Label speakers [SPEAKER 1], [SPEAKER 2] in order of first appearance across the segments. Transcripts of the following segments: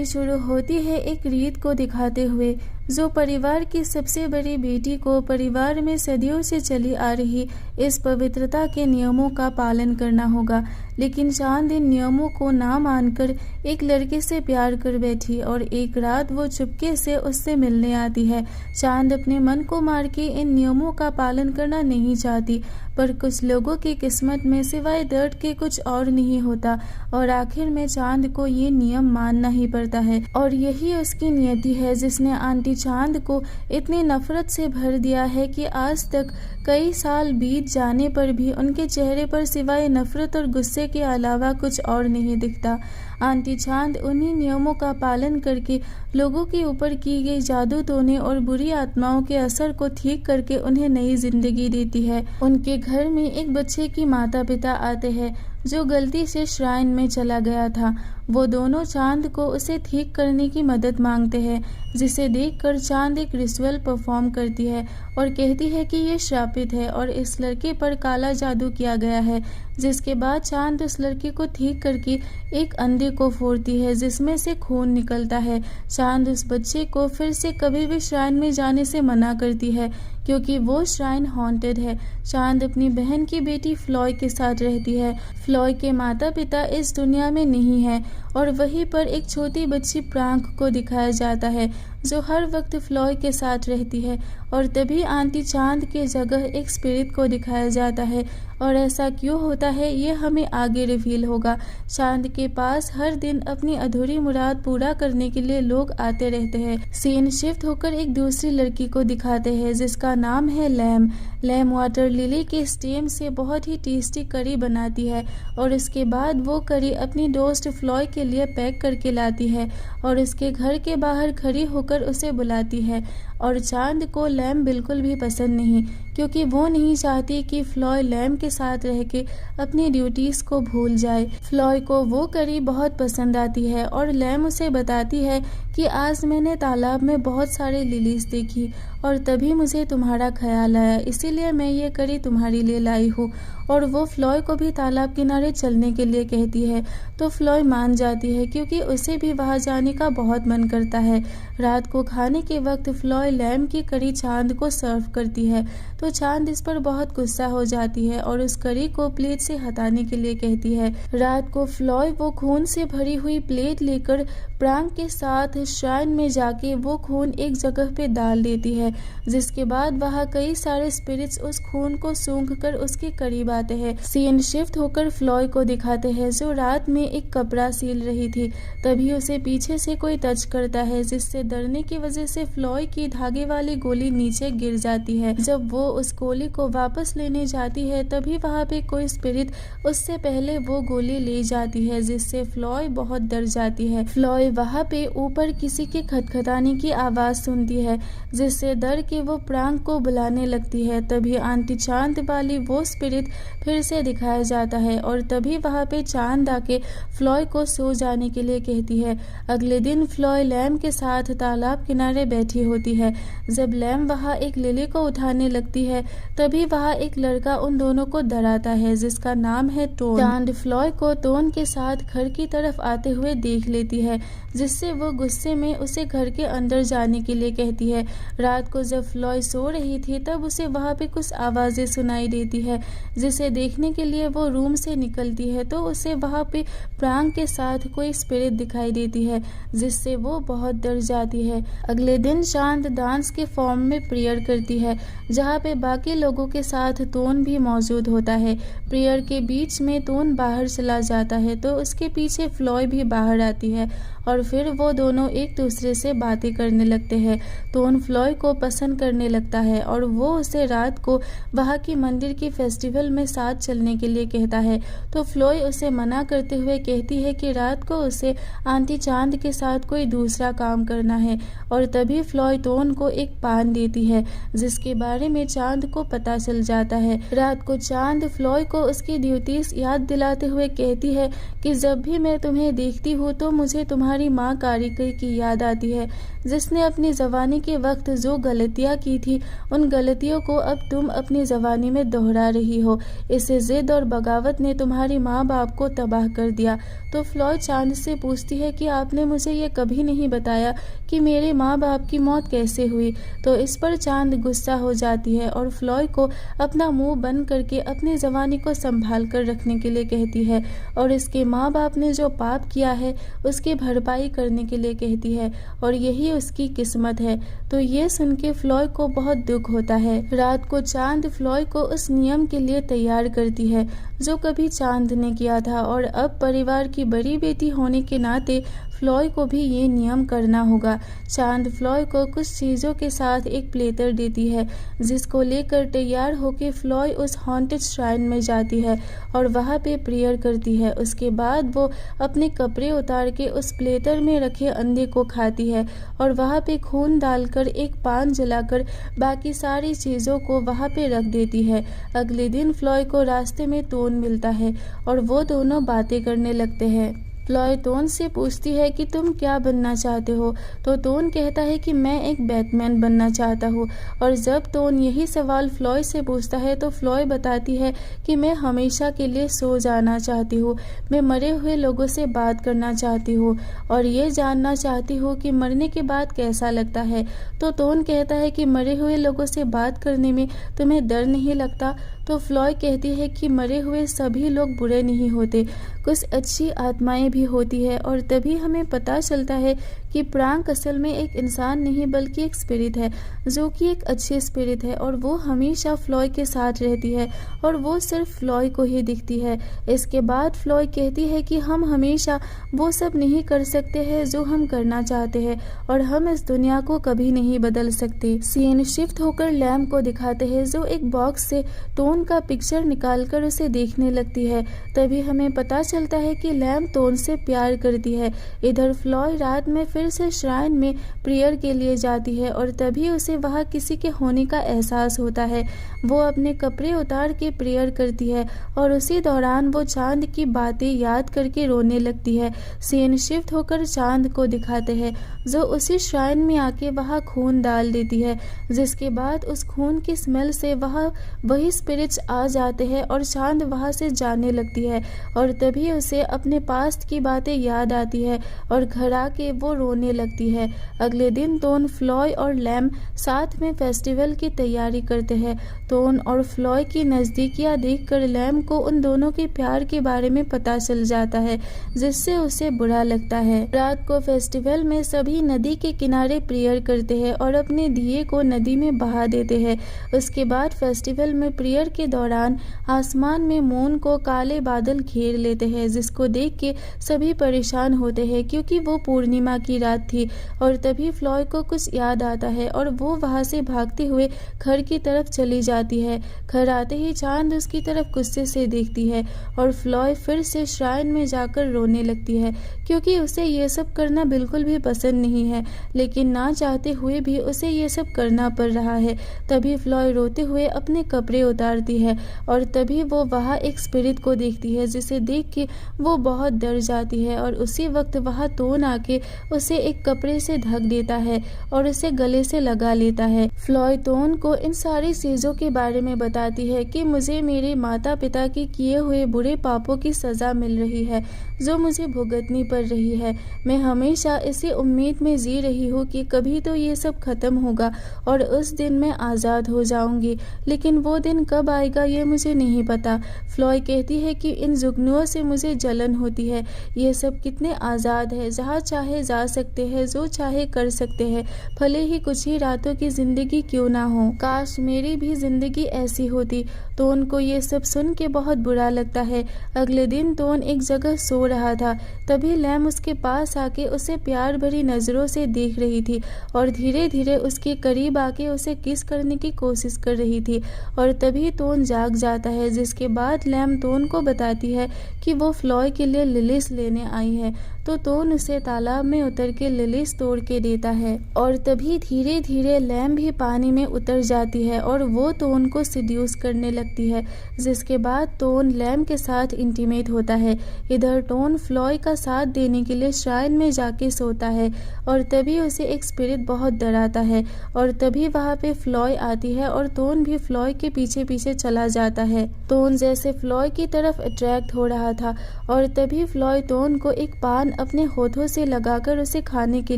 [SPEAKER 1] Movie शुरू होती है एक रीत को दिखाते हुए, जो परिवार की सबसे बड़ी बेटी को परिवार में सदियों से चली आ रही इस पवित्रता के नियमों का पालन करना होगा। लेकिन चांद इन नियमों को ना मानकर एक लड़के से प्यार कर बैठी और एक रात वो चुपके से उससे मिलने आती है। चांद अपने मन को मार के इन नियमों का पालन करना नहीं चाहती, पर कुछ लोगों की किस्मत में सिवाय दर्द के कुछ और नहीं होता और आखिर में चांद को ये नियम मानना ही पड़ता है। और यही उसकी नियति है जिसने आंटी चांद को इतनी नफरत से भर दिया है कि आज तक कई साल बीत जाने पर भी उनके चेहरे पर सिवाय नफरत और गुस्से के अलावा कुछ और नहीं दिखता। आंटी चांद उन्हीं नियमों का पालन करके लोगों के ऊपर की गई जादू टोने और बुरी आत्माओं के असर को ठीक करके उन्हें नई जिंदगी देती है। उनके घर में एक बच्चे की माता पिता आते हैं जो गलती से श्राइन में चला गया था। वो दोनों चांद को उसे ठीक करने की मदद मांगते हैं, जिसे देखकर चांद एक रिचुअल परफॉर्म करती है और कहती है कि ये श्रापित है और इस लड़के पर काला जादू किया गया है। जिसके बाद चांद उस लड़के को ठीक करके एक अंधे को फोड़ती है जिसमें से खून निकलता है। चांद उस बच्चे को फिर से कभी भी श्राइन में जाने से मना करती है क्योंकि वो श्राइन हॉन्टेड है। चांद अपनी बहन की बेटी फ्लॉय के साथ रहती है। फ्लॉय के माता पिता इस दुनिया में नहीं है और वहीं पर एक छोटी बच्ची प्रांक को दिखाया जाता है जो हर वक्त फ्लॉय के साथ रहती है। और तभी आंटी चांद के जगह एक स्पिरिट को दिखाया जाता है और ऐसा क्यों होता है ये हमें आगे रिवील होगा। चांद के पास हर दिन अपनी अधूरी मुराद पूरा करने के लिए लोग आते रहते हैं। सीन शिफ्ट होकर एक दूसरी लड़की को दिखाते हैं जिसका नाम है लैम। लैम वाटर लिली के स्टेम से बहुत ही टेस्टी करी बनाती है और उसके बाद वो करी अपनी दोस्त फ्लॉय के लिए पैक करके लाती है और उसके घर के बाहर खड़ी होकर उसे बुलाती है। और चांद को लैम बिल्कुल भी पसंद नहीं क्योंकि वो नहीं चाहती कि फ्लॉय लैम के साथ रह के अपनी ड्यूटीज को भूल जाए। फ्लॉय को वो करी बहुत पसंद आती है और लैम उसे बताती है कि आज मैंने तालाब में बहुत सारे लिलीज देखी और तभी मुझे तुम्हारा ख्याल आया, इसीलिए मैं ये करी तुम्हारे लिए लाई हूँ। और वो फ्लॉय को भी तालाब किनारे चलने के लिए कहती है तो फ्लॉय मान जाती है क्योंकि उसे भी वहाँ जाने का बहुत मन करता है। रात को खाने के वक्त फ्लॉय लैम की करी चांद को सर्व करती है तो चांद इस पर बहुत गुस्सा हो जाती है और उस करी को प्लेट से हटाने के लिए कहती है। रात को फ्लॉय वो खून से भरी हुई प्लेट लेकर प्रांक के साथ श्राइन में जाके वो खून एक जगह पे डाल देती है, जिसके बाद वहाँ कई सारे स्पिरिट्स उस खून को सूंघ कर उसके करीब आते हैं। सीन शिफ्ट होकर फ्लॉय को दिखाते हैं जो रात में एक कपड़ा सील रही थी। तभी उसे पीछे से कोई टच करता है जिससे डरने की वजह से फ्लॉय की धागे वाली गोली नीचे गिर जाती है। जब वो उस गोली को वापस लेने जाती है तभी वहाँ पे कोई स्पिरिट उससे पहले वो गोली ले जाती है जिससे फ्लॉय बहुत डर जाती है। फ्लॉय वहाँ पे ऊपर किसी के खटखटाने की आवाज सुनती है जिससे डर के वो प्रांक को बुलाने लगती है। तभी आंटी चांद वाली वो स्पिरिट फिर से दिखाया जाता है और तभी वहाँ पे चांद आके फ्लॉय को सो जाने के लिए कहती है। अगले दिन फ्लॉय लैम के साथ तालाब किनारे बैठी होती है। जब लैम वहाँ एक लिली को उठाने लगती है तभी वहाँ एक लड़का उन दोनों को डराता है जिसका नाम है टोन। चांद फ्लॉय को टोन के साथ घर की तरफ आते हुए देख लेती है जिससे वो गुस्से में उसे घर के अंदर जाने के लिए कहती है। रात को जब फ्लॉय सो रही थी तब उसे वहाँ पे कुछ आवाजें सुनाई देती है जिसे देखने के लिए वो रूम से निकलती है तो उसे वहाँ पे प्रांक के साथ कोई स्पिरिट दिखाई देती है जिससे वो बहुत डर जाती है। अगले दिन चांद डांस के फॉर्म में प्रेयर करती है जहाँ पे बाकी लोगों के साथ टोन भी मौजूद होता है। प्रेयर के बीच में टोन बाहर चला जाता है तो उसके पीछे फ्लॉय भी बाहर आती है और फिर वो दोनों एक दूसरे से बातें करने लगते हैं। टोन फ्लॉय को पसंद करने लगता है और वो उसे रात को वहाँ की मंदिर की फेस्टिवल में साथ चलने के लिए कहता है तो फ्लॉय उसे मना करते हुए कहती है कि रात को उसे आंटी चांद के साथ कोई दूसरा काम करना है। और तभी फ्लॉय टोन टोन को एक पान देती है जिसके बारे में चांद को पता चल जाता है। रात को चांद फ्लॉय को उसकी ड्यूटीज याद दिलाते हुए कहती है कि जब भी मैं तुम्हें देखती हूँ तो मुझे तुम्हारी माँ कारिका की याद आती है, जिसने अपनी जवानी के वक्त जो गलतियाँ की थी उन गलतियों को अब तुम अपनी जवानी में दोहरा रही हो। इसे जिद और बगावत ने तुम्हारी माँ बाप को तबाह कर दिया। तो फ्लॉय चांद से पूछती है कि आपने मुझे ये कभी नहीं बताया कि मेरे माँ बाप की मौत कैसे हुई। तो इस पर चांद गुस्सा हो जाती है और फ्लॉय को अपना मुंह बंद करके अपनी जवानी को संभाल कर रखने के लिए कहती है और इसके माँ बाप ने जो पाप किया है उसकी भरपाई करने के लिए कहती है और यही उसकी किस्मत है। तो ये सुन के फ्लॉय को बहुत दुख होता है। रात को चांद फ्लॉय को उस नियम के लिए तैयार करती है जो कभी चांद ने किया था और अब परिवार की बड़ी बेटी होने के नाते फ्लॉय को भी ये नियम करना होगा। चांद फ्लॉय को कुछ चीज़ों के साथ एक प्लेटर देती है जिसको लेकर तैयार होकर फ्लॉय उस हॉन्टेड श्राइन में जाती है और वहाँ पे प्रेयर करती है। उसके बाद वो अपने कपड़े उतार के उस प्लेटर में रखे अंडे को खाती है और वहाँ पे खून डालकर एक पान जलाकर बाकी सारी चीज़ों को वहाँ पे रख देती है। अगले दिन फ्लॉय को रास्ते में टोन मिलता है और वो दोनों बातें करने लगते हैं। फ्लॉय टोन से पूछती है कि तुम क्या बनना चाहते हो। तो टोन कहता है कि मैं एक बैटमैन बनना चाहता हूँ। और जब टोन यही सवाल फ्लॉय से पूछता है तो फ्लॉय बताती है कि मैं हमेशा के लिए सो जाना चाहती हूँ, मैं मरे हुए लोगों से बात करना चाहती हूँ और ये जानना चाहती हूँ कि मरने के बाद कैसा लगता है। तो टोन कहता है कि मरे हुए लोगों से बात करने में तुम्हें डर नहीं लगता। तो फ्लॉय कहती है कि मरे हुए सभी लोग बुरे नहीं होते, कुछ अच्छी आत्माएं भी होती है और तभी हमें पता चलता है कि प्रांक असल में एक इंसान नहीं बल्कि एक स्पिरिट है जो कि एक अच्छी स्पिरिट है और वो हमेशा फ्लॉय के साथ रहती है और वो सिर्फ फ्लॉय को ही दिखती है। इसके बाद फ्लॉय कहती है कि हम हमेशा वो सब नहीं कर सकते हैं जो हम करना चाहते हैं और हम इस दुनिया को कभी नहीं बदल सकते। सीन शिफ्ट होकर लैम को दिखाते हैं जो एक बॉक्स से टोन का पिक्चर निकालकर उसे देखने लगती है। तभी हमें पता चलता है कि लैम टोन से प्यार करती है। इधर फ्लॉय रात में फिर से श्राइन में प्रेयर के लिए जाती है और तभी उसे वहाँ किसी के होने का एहसास होता है। वो अपने कपड़े उतार के प्रेयर करती है और उसी दौरान वो चांद की बातें याद करके रोने लगती है। सीन शिफ्ट होकर चांद को दिखाते हैं जो उसी श्राइन में आके वहाँ खून डाल देती है, जिसके बाद उस खून की स्मेल से वहाँ वही स्पिरिट्स आ जाते हैं और चांद वहाँ से जाने लगती है और तभी उसे अपने पास्ट की बातें याद आती है और घर आके वो रोने लगती है। अगले दिन टोन, फ्लॉय और लैम साथ में फेस्टिवल की तैयारी करते हैं। टोन और फ्लॉय की नज़दीकियाँ देखकर लैम को उन दोनों के प्यार के बारे में पता चल जाता है जिससे उसे बुरा लगता है। रात को फेस्टिवल में सभी नदी के किनारे प्रेयर करते हैं और अपने दिए को नदी में बहा देते हैं। उसके बाद फेस्टिवल में प्रेयर के दौरान आसमान में मून को काले बादल घेर लेते हैं जिसको देख के सभी परेशान होते हैं क्योंकि वो पूर्णिमा की रात थी। और तभी फ्लॉय को कुछ याद आता है और वो वहाँ से भागते हुए घर की तरफ चली जाती है। घर आते ही चांद उसकी तरफ गुस्से से देखती है और फ्लॉय फिर से श्राइन में जाकर रोने लगती है क्योंकि उसे ये सब करना बिल्कुल भी पसंद नहीं है, लेकिन ना चाहते हुए भी उसे ये सब करना पड़ रहा है। तभी फ्लॉय रोते हुए अपने कपड़े उतारती है और तभी वो वहाँ एक स्पिरिट को देखती है जिसे देख के वो बहुत डर जाती है और उसी वक्त वहाँ टोन आके उसे एक कपड़े से ढक देता है और उसे गले से लगा लेता है। फ्लॉय टोन को इन सारी चीज़ों के बारे में बताती है कि मुझे मेरे माता पिता के किए हुए बुरे पापों की सज़ा मिल रही है जो मुझे भुगतनी पड़ रही है। मैं हमेशा इसी उम्मीद में जी रही हूँ कि कभी तो ये सब खत्म होगा और उस दिन मैं आज़ाद हो जाऊंगी, लेकिन वो दिन कब आएगा ये मुझे नहीं पता। फ्लॉय कहती है कि इन जुगनुओं से मुझे जलन होती है, ये सब कितने आज़ाद है, जहाँ चाहे जा सकते हैं, जो चाहे कर सकते हैं, भले ही कुछ ही रातों की ज़िंदगी क्यों ना हो। काश मेरी भी ज़िंदगी ऐसी होती। टोन को ये सब सुन के बहुत बुरा लगता है। अगले दिन टोन एक जगह सो रहा था, तभी लैम उसके पास आके उसे प्यार भरी नज़रों से देख रही थी और धीरे धीरे उसके करीब आके उसे किस करने की कोशिश कर रही थी और तभी टोन जाग जाता है, जिसके बाद लैम टोन को बताती है कि वो फ्लॉय के लिए लिलिस लेने आई है। तो टोन उसे तालाब में उतर के लिलीज तोड़ के देता है और तभी धीरे धीरे लैम भी पानी में उतर जाती है और वो टोन को सिड्यूस करने लगती है, जिसके बाद टोन लैम के साथ इंटीमेट होता है। इधर टोन फ्लॉय का साथ देने के लिए श्राइन में जाके सोता है और तभी उसे एक स्पिरिट बहुत डराता है और तभी वहाँ पे फ्लॉय आती है और टोन भी फ्लॉय के पीछे पीछे चला जाता है। टोन जैसे फ्लॉय की तरफ अट्रैक्ट हो रहा था और तभी फ्लॉय टोन को एक पान अपने होठों से लगाकर उसे खाने के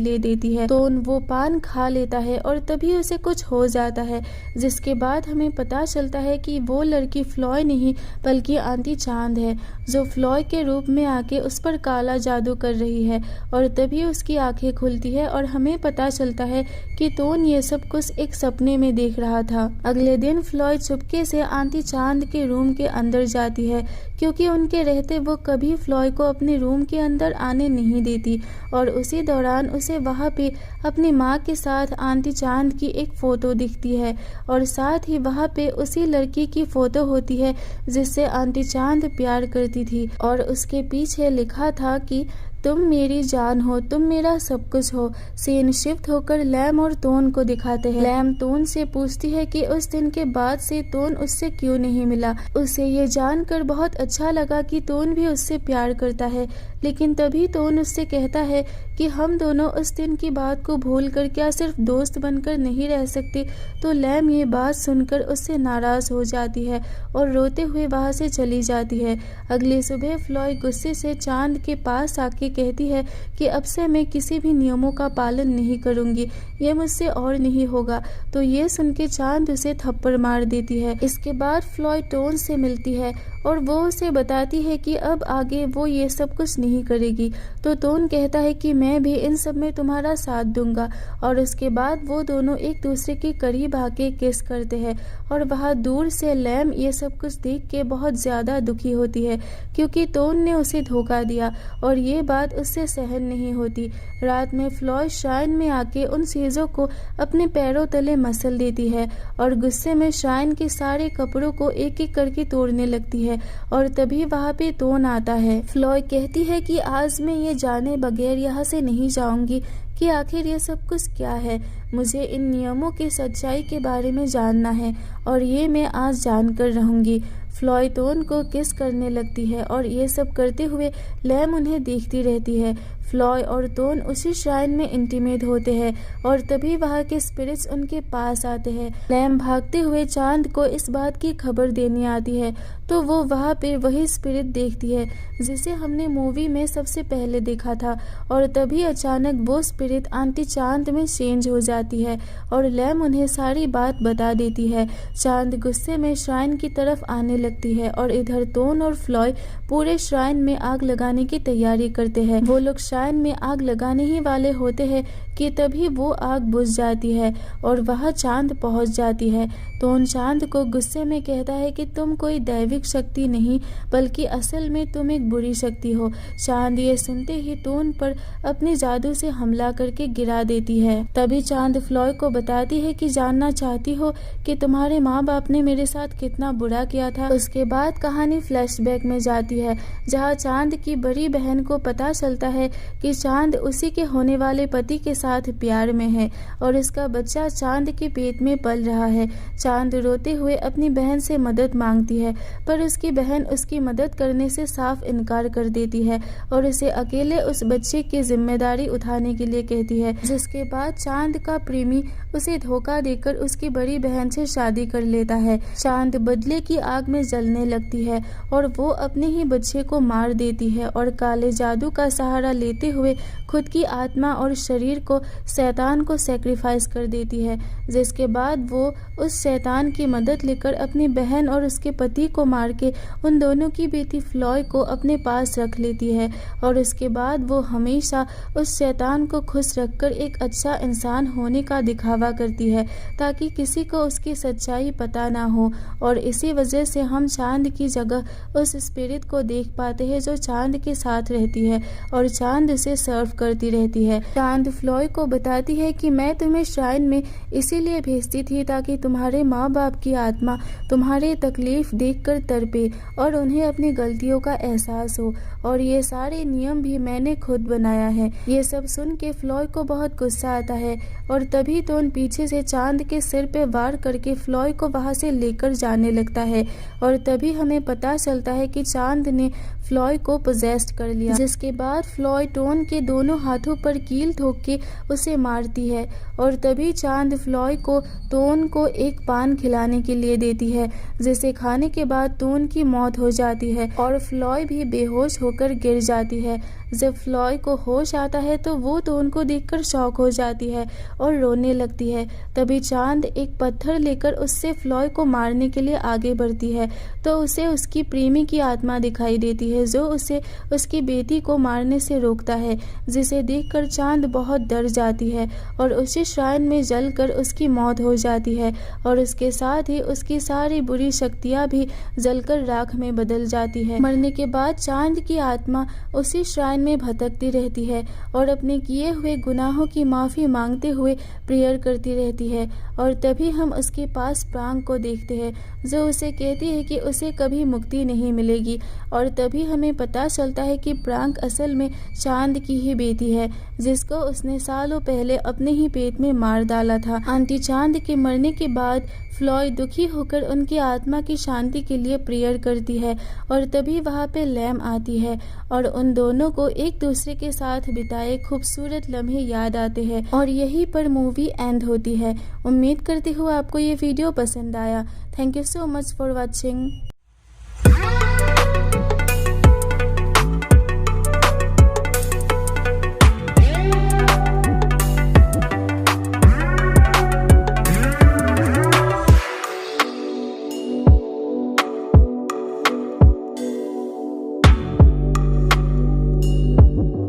[SPEAKER 1] लिए देती है। टोन वो पान खा लेता है और तभी उसे कुछ हो जाता है, जिसके बाद हमें पता चलता है कि वो लड़की फ्लॉय नहीं बल्कि आंटी चांद है, जो फ्लॉय के रूप में आके उस पर काला जादू कर रही है। और तभी उसकी आंखें खुलती है और हमें पता चलता है कि टोन ये सब कुछ एक सपने में देख रहा था। अगले दिन फ्लॉय चुपके से आंटी चांद के रूम के अंदर जाती है, क्योंकि उनके रहते वो कभी फ्लॉय को अपने रूम के अंदर आने नहीं देती और उसी दौरान उसे वहाँ पे अपनी माँ के साथ आंटी चांद की एक फ़ोटो दिखती है और साथ ही वहाँ पे उसी लड़की की फ़ोटो होती है जिससे आंटी चांद प्यार करती थी और उसके पीछे लिखा था कि तुम मेरी जान हो, तुम मेरा सब कुछ हो। सीन शिफ्ट होकर लैम और टोन को दिखाते हैं। लैम टोन से पूछती है कि उस दिन के बाद से टोन उससे क्यों नहीं मिला। उसे ये जानकर बहुत अच्छा लगा कि टोन भी उससे प्यार करता है, लेकिन तभी टोन उससे कहता है कि हम दोनों उस दिन की बात को भूल कर क्या सिर्फ दोस्त बनकर नहीं रह सकते। तो लैम ये बात सुनकर उससे नाराज हो जाती है और रोते हुए वहाँ से चली जाती है। अगली सुबह फ्लॉय गुस्से से चांद के पास आके कहती है कि अब से मैं किसी भी नियमों का पालन नहीं करूंगी, ये मुझसे और नहीं होगा। तो ये सुन के चांद उसे थप्पड़ मार देती है। इसके बाद फ्लॉय टोन से मिलती है और वो उसे बताती है कि अब आगे वो ये सब कुछ नहीं करेगी। तो टोन कहता है कि मैं भी इन सब में तुम्हारा साथ दूंगा और उसके बाद वो दोनों एक दूसरे के करीब आके किस करते हैं और वहाँ दूर से लैम ये सब कुछ देख के बहुत ज़्यादा दुखी होती है, क्योंकि टोन ने उसे धोखा दिया और ये बात उससे सहन नहीं होती। रात में फ्लॉय श्राइन में आके उन चीज़ों को अपने पैरों तले मसल देती है और गुस्से में श्राइन के सारे कपड़ों को एक एक करके तोड़ने लगती है और तभी वहाँ पे टोन आता है। फ्लॉय कहती है कि आज मैं ये जाने बगैर यहाँ से नहीं जाऊंगी कि आखिर ये सब कुछ क्या है। मुझे इन नियमों की सच्चाई के बारे में जानना है और ये मैं आज जानकर रहूंगी। फ्लॉय टोन को किस करने लगती है और ये सब करते हुए लैम उन्हें देखती रहती है। फ्लॉय और टोन उसी श्राइन में इंटीमेट होते हैं और तभी वहाँ के स्पिरिट्स उनके पास आते हैं। लैम भागते हुए चांद को इस बात की खबर देने आती है, तो वो वहाँ पे वही स्पिरिट देखती है जिसे हमने मूवी में सबसे पहले देखा था और तभी अचानक वो स्पिरिट आंटी चांद में चेंज हो जाती है और लैम उन्हें सारी बात बता देती है। चांद गुस्से में श्राइन की तरफ आने लगती है और इधर टोन और फ्लॉय पूरे श्राइन में आग लगाने की तैयारी करते हैं। वो लोग श्राइन में आग लगाने ही वाले होते हैं कि तभी वो आग बुझ जाती है और वह चांद पहुंच जाती है। टोन चांद को गुस्से में कहता है कि तुम कोई दैविक शक्ति नहीं बल्कि असल में तुम एक बुरी शक्ति हो। चांद ये सुनते ही टोन पर अपने जादू से हमला करके गिरा देती है। तभी चांद फ्लॉय को बताती है कि जानना चाहती हो कि तुम्हारे माँ बाप ने मेरे साथ कितना बुरा किया था। उसके बाद कहानी फ्लैशबैक में जाती है, जहाँ चांद की बड़ी बहन को पता चलता है कि चांद उसी के होने वाले पति के साथ प्यार में है और इसका बच्चा चांद के पेट में पल रहा है। चांद रोते हुए अपनी बहन से मदद मांगती है, पर उसकी बहन उसकी मदद करने से साफ इनकार कर देती है और उसे अकेले उस बच्चे की जिम्मेदारी उठाने के लिए कहती है। जिसके बाद चांद का प्रेमी उसे धोखा देकर उसकी बड़ी बहन से शादी कर लेता है। चांद बदले की आग में जलने लगती है और वो अपने ही बच्चे को मार देती है और काले जादू का सहारा लेते हुए खुद की आत्मा और शरीर को शैतान को सैक्रिफाइस कर देती है। जिसके बाद वो उस शैतान की मदद लेकर अपनी बहन और उसके पति को मार के उन दोनों की बेटी फ्लॉय को अपने पास रख लेती है और उसके बाद वो हमेशा उस शैतान को खुश रखकर एक अच्छा इंसान होने का दिखावा करती है ताकि किसी को उसकी सच्चाई पता ना हो। और इसी वजह से हम चांद की जगह उस स्पिरिट को देख पाते हैं जो चांद के साथ रहती है और चांद उसे सर्व करती रहती है। चांद फ्लॉय को बताती है कि मैं तुम्हें श्राइन में इसीलिए भेजती थी ताकि तुम्हारे माँ बाप की आत्मा तुम्हारे तकलीफ देखकर तड़पे और उन्हें अपनी गलतियों का एहसास हो, और ये सारे नियम भी मैंने खुद बनाया है। ये सब सुन के फ्लॉय को बहुत गुस्सा आता है और तभी टोन पीछे से चांद के सिर पे वार करके फ्लॉय को वहां से लेकर जाने लगता है और तभी हमें पता चलता है कि चांद ने फ्लॉय को पोजेस्ट कर लिया, जिसके बाद फ्लॉय टोन के दोनों हाथों पर कील ठोक के उसे मारती है और तभी चांद फ्लॉय को टोन को एक पान खिलाने के लिए देती है, जिसे खाने के बाद टोन की मौत हो जाती है और फ्लॉय भी बेहोश होकर गिर जाती है। जब फ्लॉय को होश आता है तो वो टोन को देखकर शॉक हो जाती है और रोने लगती है। तभी चांद एक पत्थर लेकर उससे फ्लॉय को मारने के लिए आगे बढ़ती है तो उसे उसकी प्रेमी की आत्मा दिखाई देती है जो उसे उसकी बेटी को मारने से रोकता है, जिसे देखकर चांद बहुत डर जाती है और उसी श्राइन में जलकर उसकी मौत हो जाती है और उसके साथ ही उसकी सारी बुरी शक्तियां भी जलकर राख में बदल जाती है। मरने के बाद चांद की आत्मा उसी श्राइन में भटकती रहती है और अपने किए हुए गुनाहों की माफ़ी मांगते हुए प्रेयर करती रहती है और तभी हम उसके पास प्रांग को देखते हैं जो उसे कहती है कि उसे कभी मुक्ति नहीं मिलेगी और तभी हमें पता चलता है कि प्रांग असल में चांद की ही बेटी है जिसको उसने सालों पहले अपने ही पेट में मार डाला था। आंटी चांद के मरने के बाद फ्लॉय दुखी होकर उनकी आत्मा की शांति के लिए प्रेयर करती है और तभी वहाँ पे लैम आती है और उन दोनों को एक दूसरे के साथ बिताए खूबसूरत लम्हे याद आते हैं और यहीं पर मूवी एंड होती है। उम्मीद करती हूँ आपको ये वीडियो पसंद आया। Thank you so much for watching.